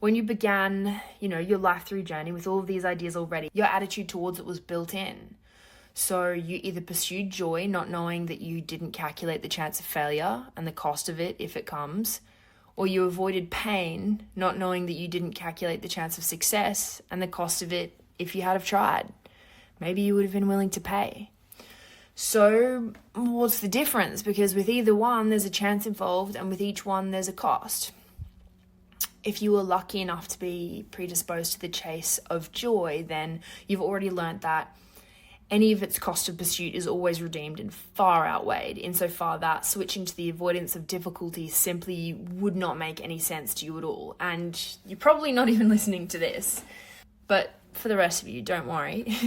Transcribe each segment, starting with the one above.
When you began, your life through journey with all of these ideas already, your attitude towards it was built in. So you either pursued joy, not knowing that you didn't calculate the chance of failure and the cost of it if it comes, or you avoided pain, not knowing that you didn't calculate the chance of success and the cost of it if you had have tried. Maybe you would have been willing to pay. So what's the difference? Because with either one, there's a chance involved, and with each one, there's a cost. If you were lucky enough to be predisposed to the chase of joy, then you've already learnt that any of its cost of pursuit is always redeemed and far outweighed, insofar that switching to the avoidance of difficulty simply would not make any sense to you at all. And you're probably not even listening to this. But for the rest of you, don't worry.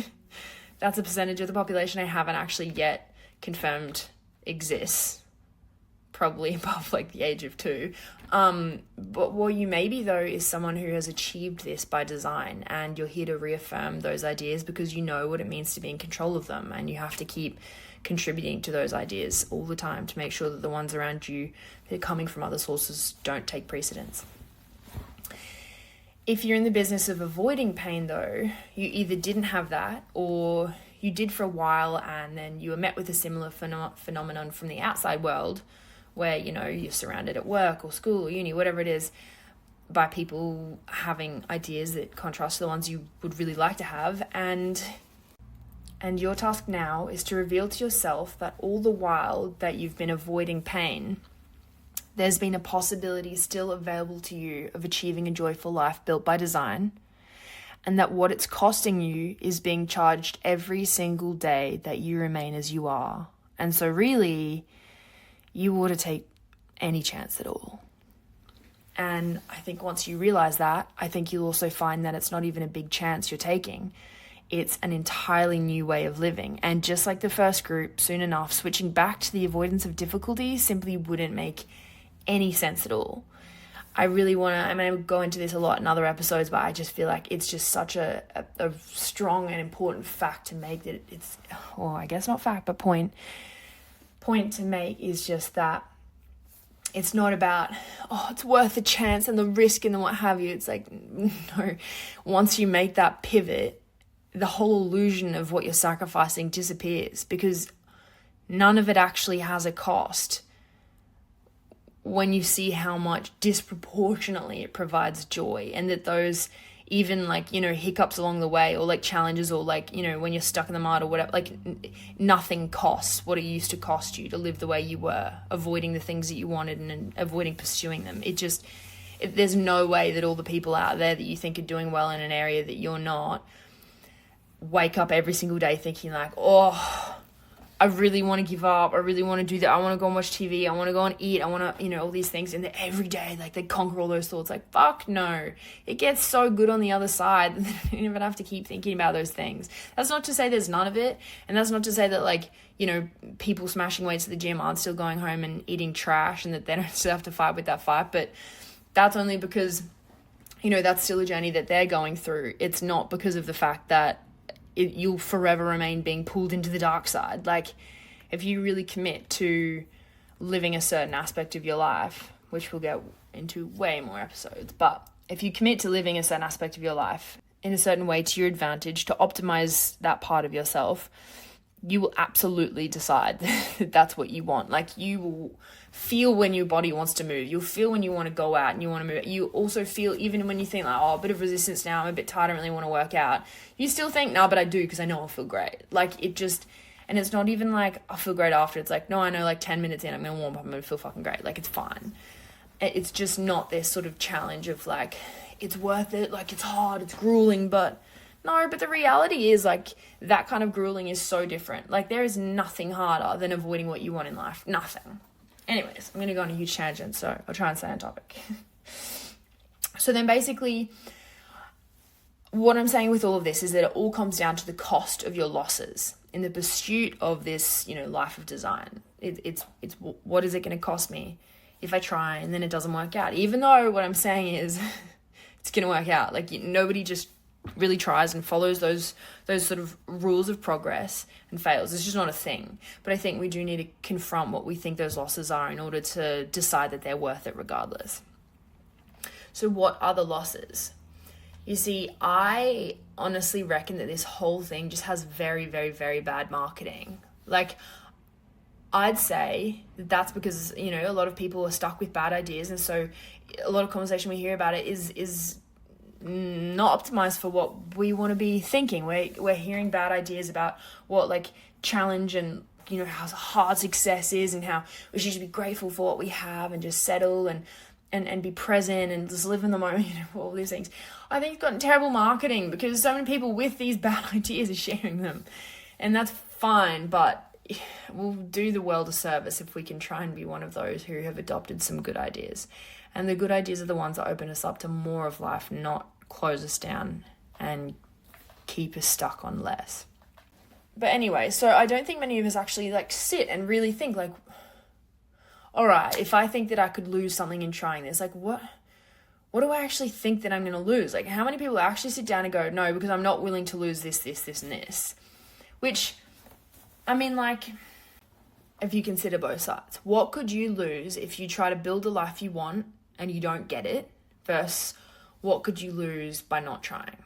That's a percentage of the population I haven't actually yet confirmed exists. Probably above the age of 2. But what you may be, though, is someone who has achieved this by design, and you're here to reaffirm those ideas because you know what it means to be in control of them, and you have to keep contributing to those ideas all the time to make sure that the ones around you that are coming from other sources don't take precedence. If you're in the business of avoiding pain, though, you either didn't have that, or you did for a while, and then you were met with a similar phenomenon from the outside world, where, you're surrounded at work or school or uni, whatever it is, by people having ideas that contrast to the ones you would really like to have. And your task now is to reveal to yourself that all the while that you've been avoiding pain, there's been a possibility still available to you of achieving a joyful life built by design, and that what it's costing you is being charged every single day that you remain as you are. And so really, you ought to take any chance at all. And I think once you realize that, I think you'll also find that it's not even a big chance you're taking. It's an entirely new way of living. And just like the first group, soon enough, switching back to the avoidance of difficulty simply wouldn't make any sense at all. I really want to, I'm going to go into this a lot in other episodes, but I just feel like it's just such a strong and important fact to make that it's, well, I guess not fact, but point to make is just that it's not about, it's worth the chance and the risk and the what have you. It's like, no, once you make that pivot, the whole illusion of what you're sacrificing disappears, because none of it actually has a cost when you see how much disproportionately it provides joy, and that those even hiccups along the way, or challenges, or when you're stuck in the mud or whatever, nothing costs what it used to cost you to live the way you were, avoiding the things that you wanted and avoiding pursuing them. There's no way that all the people out there that you think are doing well in an area that you're not wake up every single day thinking I really want to give up. I really want to do that. I want to go and watch TV. I want to go and eat. I want to, all these things. And every day, they conquer all those thoughts. Fuck no. It gets so good on the other side. You don't even have to keep thinking about those things. That's not to say there's none of it. And that's not to say that, people smashing weights at the gym aren't still going home and eating trash, and that they don't still have to fight with that fight. But that's only because, that's still a journey that they're going through. It's not because of the fact that you'll forever remain being pulled into the dark side. If you really commit to living a certain aspect of your life, which we'll get into way more episodes, but if you commit to living a certain aspect of your life in a certain way to your advantage, to optimize that part of yourself, you will absolutely decide that that's what you want. You will feel when your body wants to move. You'll feel when you want to go out and you want to move. You also feel, even when you think a bit of resistance now, I'm a bit tired, I don't really want to work out. You still think, no, but I do, because I know I'll feel great. And it's not even I'll feel great after. It's no, I know 10 minutes in, I'm going to warm up, I'm going to feel fucking great. It's fine. It's just not this sort of challenge of it's worth it, it's hard, it's grueling, but no, but the reality is that kind of grueling is so different. There is nothing harder than avoiding what you want in life. Nothing. Anyways, I'm going to go on a huge tangent, so I'll try and stay on topic. So then basically, what I'm saying with all of this is that it all comes down to the cost of your losses in the pursuit of this, life of design. It's what is it going to cost me if I try and then it doesn't work out? Even though what I'm saying is it's going to work out. Nobody just really tries and follows those sort of rules of progress and fails. It's just not a thing. But I think we do need to confront what we think those losses are in order to decide that they're worth it regardless. So what are the losses? You see, I honestly reckon that this whole thing just has very, very, very bad marketing. Like, I'd say that that's because, you know, a lot of people are stuck with bad ideas, and so a lot of conversation we hear about it is not optimized for what we want to be thinking. We're hearing bad ideas about what, like, challenge and, you know, how hard success is, and how we should be grateful for what we have and just settle and be present and just live in the moment, you know, all these things. I think it's gotten terrible marketing because so many people with these bad ideas are sharing them. And that's fine, but we'll do the world a service if we can try and be one of those who have adopted some good ideas. And the good ideas are the ones that open us up to more of life, not close us down and keep us stuck on less. But anyway, so I don't think many of us actually like sit and really think like, all right, if I think that I could lose something in trying this, like what do I actually think that I'm going to lose? Like, how many people actually sit down and go, no, because I'm not willing to lose this, and this? Which, I mean, like, if you consider both sides, what could you lose if you try to build the life you want and you don't get it, versus what could you lose by not trying?